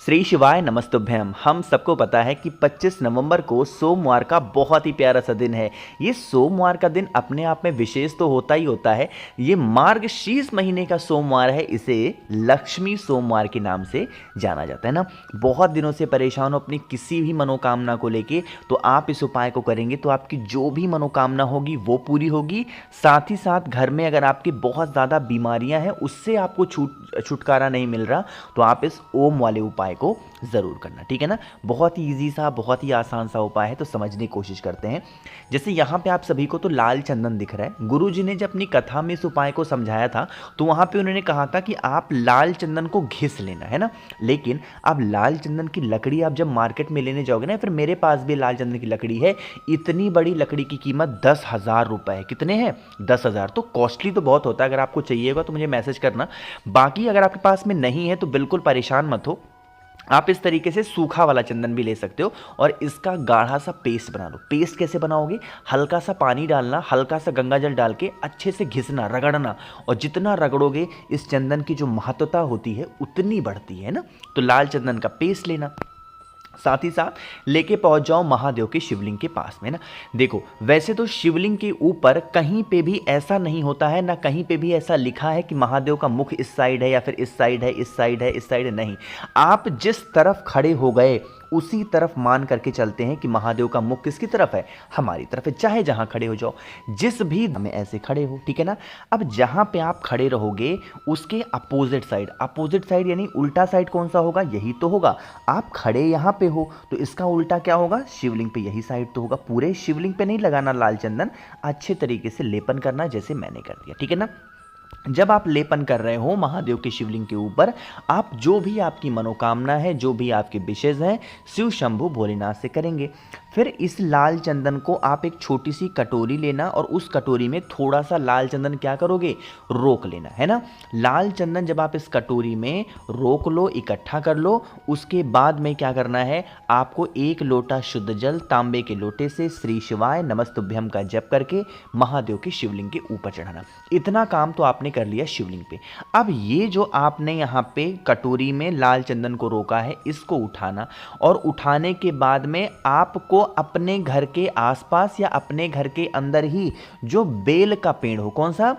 श्री शिवाय नमस्तुभ्यम। हम सबको पता है कि 25 नवंबर को सोमवार का बहुत ही प्यारा सा दिन है। ये सोमवार का दिन अपने आप में विशेष तो होता ही होता है। ये मार्गशीर्ष महीने का सोमवार है, इसे लक्ष्मी सोमवार के नाम से जाना जाता है ना। बहुत दिनों से परेशान हो अपनी किसी भी मनोकामना को लेके, तो आप इस उपाय को करेंगे तो आपकी जो भी मनोकामना होगी वो पूरी होगी। साथ ही साथ घर में अगर आपकी बहुत ज़्यादा बीमारियां हैं, उससे आपको छुटकारा नहीं मिल रहा, तो आप इस ओम वाले उपाय को जरूर करना, ठीक है ना। बहुत ही इजी सा, बहुत ही आसान सा उपाय है, तो समझने की कोशिश करते हैं। जैसे यहाँ पे आप सभी को तो लाल चंदन दिख रहा है। गुरुजी ने जब अपनी कथा में इस उपाय को समझाया था, तो वहां पे उन्होंने कहा था कि आप लाल चंदन को घिस लेना है ना। लेकिन अब लाल चंदन की लकड़ी आप जब मार्केट में लेने जाओगे ना, फिर मेरे पास भी लाल चंदन की लकड़ी है। इतनी बड़ी लकड़ी की कीमत 10,000 रुपए है। कितने हैं? 10,000। तो कॉस्टली तो बहुत होता है। अगर आपको चाहिएगा तो मुझे मैसेज करना। बाकी अगर आपके पास में नहीं है तो बिल्कुल परेशान मत हो, आप इस तरीके से सूखा वाला चंदन भी ले सकते हो और इसका गाढ़ा सा पेस्ट बना लो। पेस्ट कैसे बनाओगे? हल्का सा पानी डालना, हल्का सा गंगा जल डाल के अच्छे से घिसना, रगड़ना, और जितना रगड़ोगे इस चंदन की जो महत्वता होती है उतनी बढ़ती है ना। तो लाल चंदन का पेस्ट लेना, साथ ही साथ लेके पहुंच जाओ महादेव के शिवलिंग के पास में ना। देखो, वैसे तो शिवलिंग के ऊपर कहीं पे भी ऐसा नहीं होता है ना, कहीं पे भी ऐसा लिखा है कि महादेव का मुख इस साइड है या फिर इस साइड है, इस साइड है, इस साइड है, नहीं। आप जिस तरफ खड़े हो गए उसी तरफ मान करके चलते हैं कि महादेव का मुख किसकी तरफ है? हमारी तरफ है। चाहे जहां खड़े हो जाओ, जिस भी में ऐसे खड़े हो, ठीक है ना। अब जहां पे आप खड़े रहोगे उसके अपोजिट साइड यानी उल्टा साइड कौन सा होगा? यही तो होगा। आप खड़े यहां पे हो तो इसका उल्टा क्या होगा? शिवलिंग पे यही साइड तो होगा। पूरे शिवलिंग पे नहीं लगाना लाल चंदन, अच्छे तरीके से लेपन करना जैसे मैंने कर दिया, ठीक है ना। जब आप लेपन कर रहे हो महादेव के शिवलिंग के ऊपर, आप जो भी आपकी मनोकामना है, जो भी आपके विशेष हैं, शिव शंभु भोलेनाथ से करेंगे। फिर इस लाल चंदन को आप एक छोटी सी कटोरी लेना और उस कटोरी में थोड़ा सा लाल चंदन क्या करोगे? रोक लेना है ना। लाल चंदन जब आप इस कटोरी में रोक लो, इकट्ठा कर लो, उसके बाद में क्या करना है? आपको 1 लोटा शुद्ध जल तांबे के लोटे से श्री शिवाय नमस्तुभ्यम का जप करके महादेव के शिवलिंग के ऊपर चढ़ाना। इतना काम तो आपने कर लिया शिवलिंग पे। अब ये जो आपने यहाँ पे कटोरी में लाल चंदन को रोका है, इसको उठाना, और उठाने के बाद में आपको अपने घर के आसपास या अपने घर के अंदर ही जो बेल का पेड़ हो, कौन सा?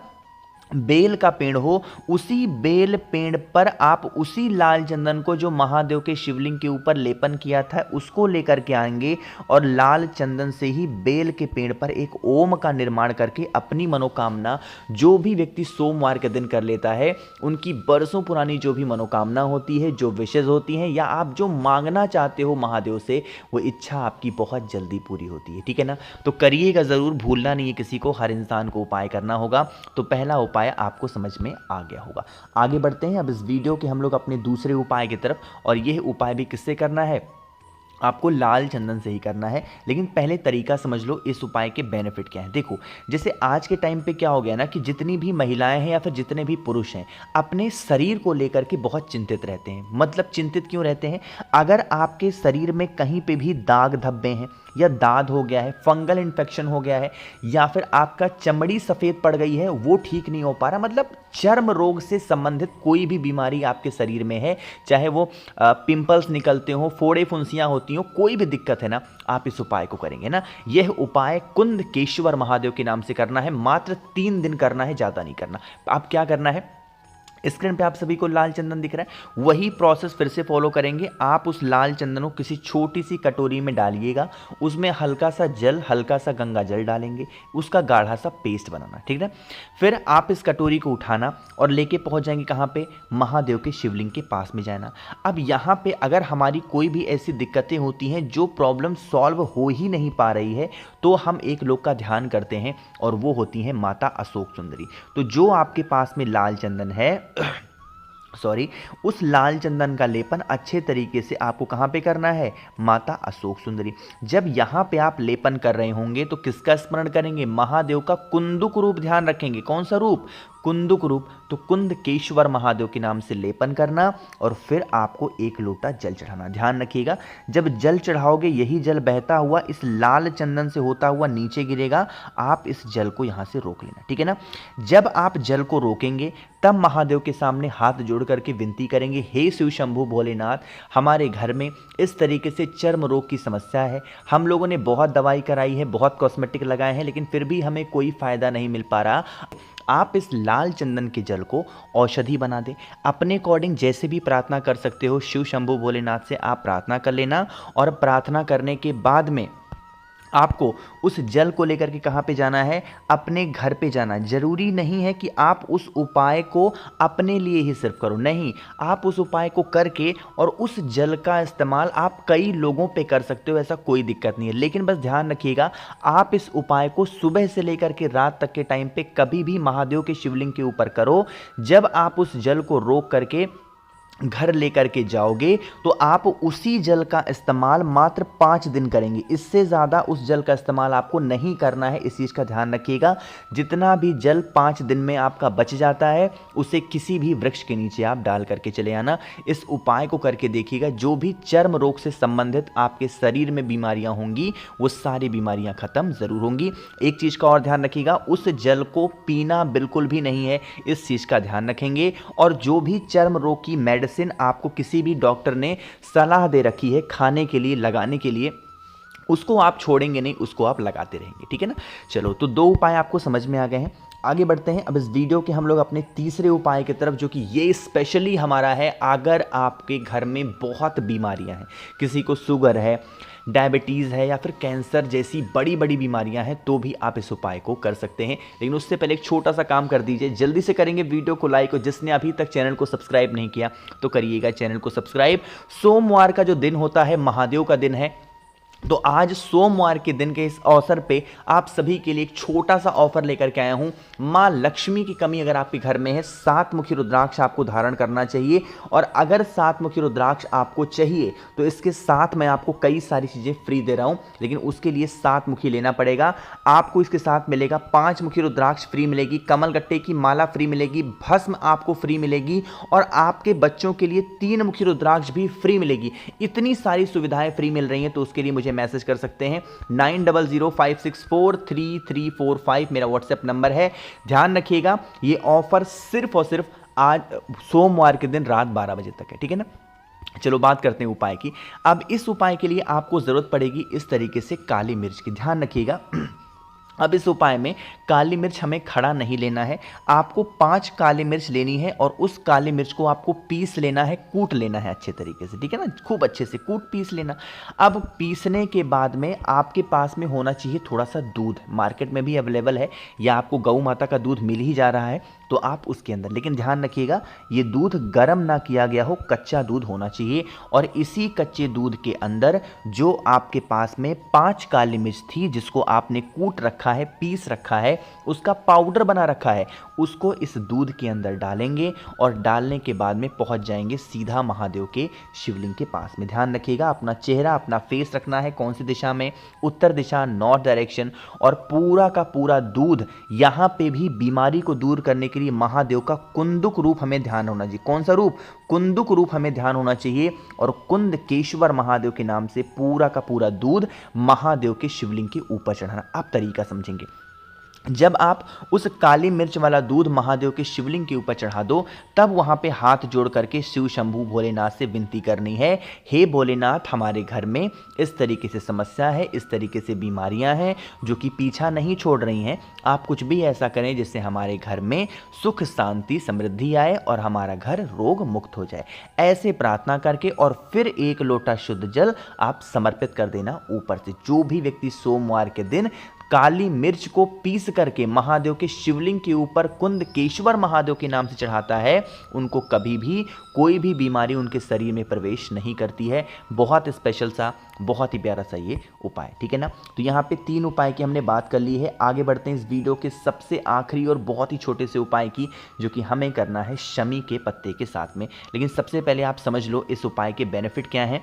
बेल का पेड़ हो, उसी बेल पेड़ पर आप उसी लाल चंदन को जो महादेव के शिवलिंग के ऊपर लेपन किया था उसको लेकर के आएंगे, और लाल चंदन से ही बेल के पेड़ पर एक ओम का निर्माण करके अपनी मनोकामना, जो भी व्यक्ति सोमवार के दिन कर लेता है, उनकी बरसों पुरानी जो भी मनोकामना होती है, जो विशेष होती हैं, या आप जो मांगना चाहते हो महादेव से, वो इच्छा आपकी बहुत जल्दी पूरी होती है, ठीक है ना। तो करिएगा ज़रूर, भूलना नहीं है किसी को, हर इंसान को उपाय करना होगा। तो पहला उपाय आपको समझ में आ गया होगा। आगे बढ़ते हैं अब इस वीडियो के हम लोग अपने दूसरे उपाय की तरफ, और यह उपाय भी किससे करना है? आपको लाल चंदन से ही करना है। लेकिन पहले तरीका समझ लो इस उपाय के बेनिफिट क्या है। देखो, जैसे आज के टाइम पे क्या हो गया ना कि जितनी भी महिलाएं हैं या फिर जितने भी पुरुष हैं, अपने शरीर को लेकर के बहुत चिंतित रहते हैं। मतलब चिंतित क्यों रहते हैं? अगर आपके शरीर में कहीं पे भी दाग धब्बे हैं, या दाद हो गया है, फंगल इन्फेक्शन हो गया है, या फिर आपका चमड़ी सफ़ेद पड़ गई है, वो ठीक नहीं हो पा रहा, मतलब चर्म रोग से संबंधित कोई भी बीमारी आपके शरीर में है, चाहे वो पिंपल्स निकलते हो, फोड़े फुंसियाँ होती हो, कोई भी दिक्कत है ना, आप इस उपाय को करेंगे ना। यह उपाय कुंदकेश्वर महादेव के नाम से करना है। मात्र 3 दिन करना है, ज़्यादा नहीं करना। आप क्या करना है? स्क्रीन पे आप सभी को लाल चंदन दिख रहा है, वही प्रोसेस फिर से फॉलो करेंगे। आप उस लाल चंदन को किसी छोटी सी कटोरी में डालिएगा, उसमें हल्का सा जल, हल्का सा गंगा जल डालेंगे, उसका गाढ़ा सा पेस्ट बनाना, ठीक है। फिर आप इस कटोरी को उठाना और लेके पहुंच जाएंगे कहाँ पे? महादेव के शिवलिंग के पास में जाना। अब यहाँ पे अगर हमारी कोई भी ऐसी दिक्कतें होती हैं जो प्रॉब्लम सॉल्व हो ही नहीं पा रही है, तो हम एक लोग का ध्यान करते हैं, और वो होती हैं माता अशोक सुंदरी। तो जो आपके पास में लाल चंदन है उस लाल चंदन का लेपन अच्छे तरीके से आपको कहाँ पे करना है? माता अशोक सुंदरी। जब यहाँ पे आप लेपन कर रहे होंगे तो किसका स्मरण करेंगे? महादेव का कुंदुक रूप ध्यान रखेंगे। कौन सा रूप? कुंदुक रूप, तो कुंदकेश्वर महादेव के नाम से लेपन करना और फिर आपको 1 लोटा जल चढ़ाना। ध्यान रखिएगा, जब जल चढ़ाओगे यही जल बहता हुआ इस लाल चंदन से होता हुआ नीचे गिरेगा, आप इस जल को यहाँ से रोक लेना, ठीक है ना। जब आप जल को रोकेंगे तब महादेव के सामने हाथ जोड़ करके विनती करेंगे, हे शिव शंभु भोलेनाथ, हमारे घर में इस तरीके से चर्म रोग की समस्या है। हम लोगों ने बहुत दवाई कराई है, बहुत कॉस्मेटिक लगाए हैं, लेकिन फिर भी हमें कोई फायदा नहीं मिल पा रहा। आप इस लाल चंदन के जल को औषधि बना दें। अपने अकॉर्डिंग जैसे भी प्रार्थना कर सकते हो, शिव शंभु भोलेनाथ से आप प्रार्थना कर लेना। और प्रार्थना करने के बाद में आपको उस जल को लेकर के कहाँ पे जाना है, अपने घर पे जाना है। जरूरी नहीं है कि आप उस उपाय को अपने लिए ही सिर्फ करो, नहीं, आप उस उपाय को करके और उस जल का इस्तेमाल आप कई लोगों पे कर सकते हो, ऐसा कोई दिक्कत नहीं है। लेकिन बस ध्यान रखिएगा, आप इस उपाय को सुबह से लेकर के रात तक के टाइम पे कभी भी महादेव के शिवलिंग के ऊपर करो। जब आप उस जल को रोक करके घर लेकर के जाओगे तो आप उसी जल का इस्तेमाल मात्र 5 दिन करेंगे, इससे ज़्यादा उस जल का इस्तेमाल आपको नहीं करना है। इस चीज़ का ध्यान रखिएगा। जितना भी जल 5 दिन में आपका बच जाता है उसे किसी भी वृक्ष के नीचे आप डाल करके चले आना। इस उपाय को करके देखिएगा, जो भी चर्म रोग से संबंधित आपके शरीर में बीमारियां होंगी वो सारी बीमारियां खत्म ज़रूर होंगी। एक चीज़ का और ध्यान रखिएगा, उस जल को पीना बिल्कुल भी नहीं है, इस चीज़ का ध्यान रखेंगे। और जो भी चर्म रोग की मेडिसिन आपको किसी भी डॉक्टर ने सलाह दे रखी है खाने के लिए, लगाने के लिए, उसको आप छोड़ेंगे नहीं, उसको आप लगाते रहेंगे, ठीक है ना। चलो, तो 2 उपाय आपको समझ में आ गए हैं। आगे बढ़ते हैं अब इस वीडियो के हम लोग अपने तीसरे उपाय की तरफ, जो कि ये स्पेशली हमारा है अगर आपके घर में बहुत बीमारियां हैं, किसी को शुगर है, डायबिटीज़ है या फिर कैंसर जैसी बड़ी बड़ी बीमारियां हैं, तो भी आप इस उपाय को कर सकते हैं। लेकिन उससे पहले एक छोटा सा काम कर दीजिए, जल्दी से करेंगे वीडियो को लाइक, और जिसने अभी तक चैनल को सब्सक्राइब नहीं किया तो करिएगा चैनल को सब्सक्राइब। सोमवार का जो दिन होता है महादेव का दिन है, तो आज सोमवार के दिन के इस अवसर पे आप सभी के लिए एक छोटा सा ऑफर लेकर के आया हूं। मां लक्ष्मी की कमी अगर आपके घर में है, 7 मुखी रुद्राक्ष आपको धारण करना चाहिए। और अगर 7 मुखी रुद्राक्ष आपको चाहिए तो इसके साथ मैं आपको कई सारी चीजें फ्री दे रहा हूं, लेकिन उसके लिए 7 मुखी लेना पड़ेगा। आपको इसके साथ मिलेगा 5 मुखी रुद्राक्ष फ्री मिलेगी, कमल गट्टे की माला फ्री मिलेगी, भस्म आपको फ्री मिलेगी, और आपके बच्चों के लिए 3 मुखी रुद्राक्ष भी फ्री मिलेगी। इतनी सारी सुविधाएं फ्री मिल रही हैं, तो उसके लिए मुझे मैसेज कर सकते हैं। 9005643345 मेरा व्हाट्सएप नंबर है। ध्यान रखिएगा, ये ऑफर सिर्फ और सिर्फ आज सोमवार के दिन रात 12 बजे तक है, ठीक है ना। चलो बात करते हैं उपाय की। अब इस उपाय के लिए आपको जरूरत पड़ेगी इस तरीके से काली मिर्च की। ध्यान रखिएगा, अब इस उपाय में काली मिर्च हमें खड़ा नहीं लेना है, आपको 5 काली मिर्च लेनी है और उस काली मिर्च को आपको पीस लेना है, कूट लेना है अच्छे तरीके से, ठीक है ना, खूब अच्छे से कूट पीस लेना। अब पीसने के बाद में आपके पास में होना चाहिए थोड़ा सा दूध, मार्केट में भी अवेलेबल है या आपको गौ माता का दूध मिल ही जा रहा है तो आप उसके अंदर, लेकिन ध्यान रखिएगा ये दूध गर्म ना किया गया हो, कच्चा दूध होना चाहिए। और इसी कच्चे दूध के अंदर जो आपके पास में 5 काली मिर्च थी जिसको आपने कूट रखा है, पीस रखा है, उसका पाउडर बना रखा है, उसको इस दूध के अंदर डालेंगे और डालने के बाद में पहुंच जाएंगे सीधा महादेव के शिवलिंग के पास में। ध्यान रखिएगा, अपना चेहरा, अपना फेस रखना है कौन सी दिशा में, उत्तर दिशा, नॉर्थ डायरेक्शन, और पूरा का पूरा दूध यहां पे भी बीमारी को दूर करने के लिए महादेव का कुंदुक रूप हमें ध्यान होना चाहिए। कौन सा रूप? कुंदुक रूप हमें ध्यान होना चाहिए। और कुंदकेश्वर महादेव के नाम से पूरा का पूरा दूध महादेव के शिवलिंग के ऊपर चढ़ाना। आप तरीका समझेंगे। जब आप उस काली मिर्च वाला दूध महादेव के शिवलिंग के ऊपर चढ़ा दो, तब वहां पे हाथ जोड़ करके शिव शंभु भोलेनाथ से विनती करनी है, हे भोलेनाथ, हमारे घर में इस तरीके से समस्या है, इस तरीके से बीमारियां हैं जो कि पीछा नहीं छोड़ रही हैं। आप कुछ भी ऐसा करें जिससे हमारे घर में सुख, शांति, समृद्धि आए और हमारा घर रोग मुक्त हो जाए। ऐसे प्रार्थना करके और फिर 1 लोटा शुद्ध जल आप समर्पित कर देना ऊपर से। जो भी व्यक्ति सोमवार के दिन काली मिर्च को पीस करके महादेव के शिवलिंग के ऊपर कुंदकेश्वर महादेव के नाम से चढ़ाता है, उनको कभी भी कोई भी बीमारी उनके शरीर में प्रवेश नहीं करती है। बहुत स्पेशल सा, बहुत ही प्यारा सा ये उपाय, ठीक है ना। तो यहाँ पे 3 उपाय की हमने बात कर ली है। आगे बढ़ते हैं इस वीडियो के सबसे आखिरी और बहुत ही छोटे से उपाय की, जो कि हमें करना है शमी के पत्ते के साथ में। लेकिन सबसे पहले आप समझ लो इस उपाय के बेनिफिट क्या हैं,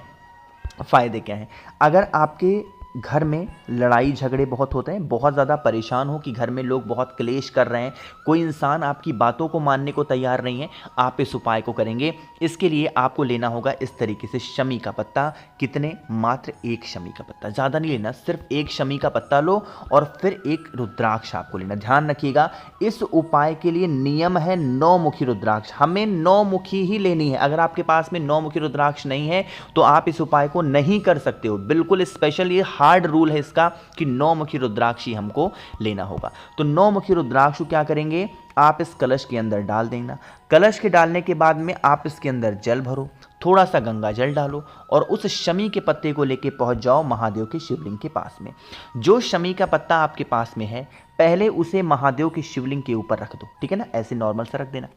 फ़ायदे क्या हैं। अगर आपके घर में लड़ाई झगड़े बहुत होते हैं, बहुत ज़्यादा परेशान हो कि घर में लोग बहुत क्लेश कर रहे हैं, कोई इंसान आपकी बातों को मानने को तैयार नहीं है, आप इस उपाय को करेंगे। इसके लिए आपको लेना होगा इस तरीके से शमी का पत्ता। कितने? मात्र 1 शमी का पत्ता, ज़्यादा नहीं लेना, सिर्फ 1 शमी का पत्ता लो और फिर 1 रुद्राक्ष आपको लेना। ध्यान रखिएगा, इस उपाय के लिए नियम है 9 मुखी रुद्राक्ष, हमें 9 मुखी ही लेनी है। अगर आपके पास में 9 मुखी रुद्राक्ष नहीं है तो आप इस उपाय को नहीं कर सकते हो। बिल्कुल स्पेशल ये हार्ड रूल है इसका कि 9 मुखी रुद्राक्ष ही हमको लेना होगा। तो 9 मुखी रुद्राक्ष क्या करेंगे, आप इस कलश के अंदर डाल देना। कलश के डालने के बाद में आप इसके अंदर जल भरो, थोड़ा सा गंगा जल डालो और उस शमी के पत्ते को लेके पहुंच जाओ महादेव के शिवलिंग के पास में। जो शमी का पत्ता आपके पास में है पहले उसे महादेव के शिवलिंग के ऊपर रख दो, ठीक है ना, ऐसे नॉर्मल सा रख देना।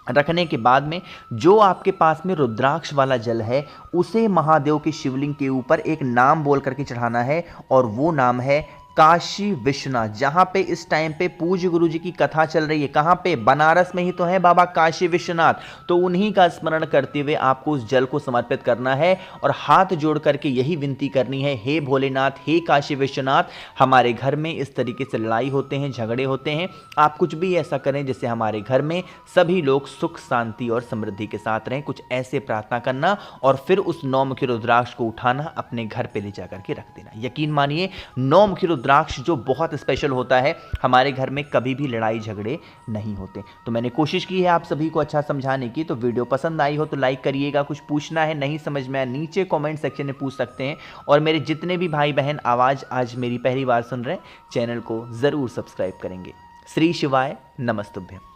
रखने के बाद में जो आपके पास में रुद्राक्ष वाला जल है उसे महादेव के शिवलिंग के ऊपर एक नाम बोल करके चढ़ाना है और वो नाम है काशी विश्वनाथ। जहां पे इस टाइम पे पूज्य गुरु जी की कथा चल रही है, कहां पे? बनारस में ही तो है बाबा काशी विश्वनाथ। तो उन्हीं का स्मरण करते हुए आपको उस जल को समर्पित करना है और हाथ जोड़ करके यही विनती करनी है, हे भोलेनाथ, हे काशी विश्वनाथ, हमारे घर में इस तरीके से लड़ाई होते हैं, झगड़े होते हैं, आप कुछ भी ऐसा करें जिससे हमारे घर में सभी लोग सुख शांति और समृद्धि के साथ रहें। कुछ ऐसे प्रार्थना करना और फिर उस 9 मुखी रुद्राक्ष को उठाना, अपने घर पे ले जाकर के रख देना। यकीन मानिए 9 मुखी रुद्राक्ष जो बहुत स्पेशल होता है, हमारे घर में कभी भी लड़ाई झगड़े नहीं होते। तो मैंने कोशिश की है आप सभी को अच्छा समझाने की। तो वीडियो पसंद आई हो तो लाइक करिएगा, कुछ पूछना है, नहीं समझ में आया, नीचे कमेंट सेक्शन में पूछ सकते हैं। और मेरे जितने भी भाई बहन आवाज़ आज मेरी पहली बार सुन रहे हैं, चैनल को ज़रूर सब्सक्राइब करेंगे। श्री शिवाय नमस्तुभ्यं।